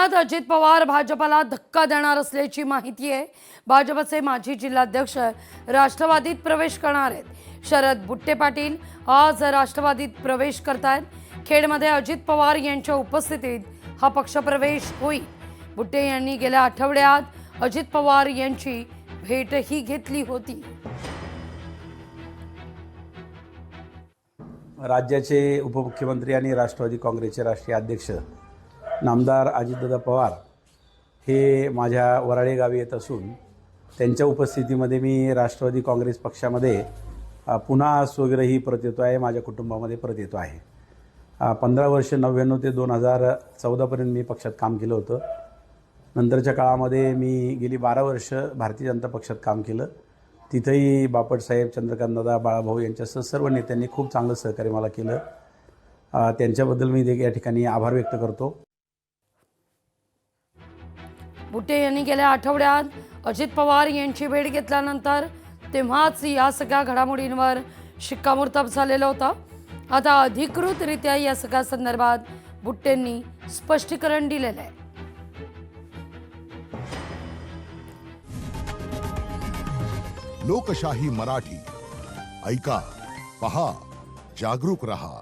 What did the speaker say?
राज्यात अजित पवार भाजपला धक्का देणार असल्याची माहिती आहे। भाजपचे माजी जिल्हाध्यक्ष राष्ट्रवादीत प्रवेश करणार आहेत। शरद बुट्टे पाटील आज राष्ट्रवादीत प्रवेश करतायत। खेडमध्ये अजित पवार यांच्या उपस्थितीत हा पक्षप्रवेश होईल। बुट्टे यांनी गेल्या आठवड्यात अजित पवार यांची भेटही घेतली होती। राज्याचे उपमुख्यमंत्री आणि राष्ट्रवादी काँग्रेसचे राष्ट्रीय अध्यक्ष नामदार अजितदादा पवार हे माझ्या वराळे गावी येत असून त्यांच्या उपस्थितीमध्ये मी राष्ट्रवादी काँग्रेस पक्षामध्ये पुन्हा स्वग्रही परत येतो आहे, माझ्या कुटुंबामध्ये परत येतो आहे। 15 वर्ष 99 ते 2014पर्यंत मी पक्षात काम केलं होतं। नंतरच्या काळामध्ये मी गेली 12 वर्ष भारतीय जनता पक्षात काम केलं। तिथंही बापटसाहेब, चंद्रकांतदादा, बाळाभाऊ यांच्यासह सर्व नेत्यांनी खूप चांगलं सहकार्य मला केलं। त्यांच्याबद्दल मी या ठिकाणी आभार व्यक्त करतो। बुट्टे यांनी गेल्या आठवड्यात अजित पवार यांची भेट घेतल्यानंतर तेव्हाच या सगळ्या घडामोडींवर शिक्कामोर्तब झालेलं होतं। आता अधिकृतरित्या या सगळ्या संदर्भात बुट्टेंनी स्पष्टीकरण दिलेलं आहे। लोकशाही मराठी ऐका, पहा, जागरूक रहा।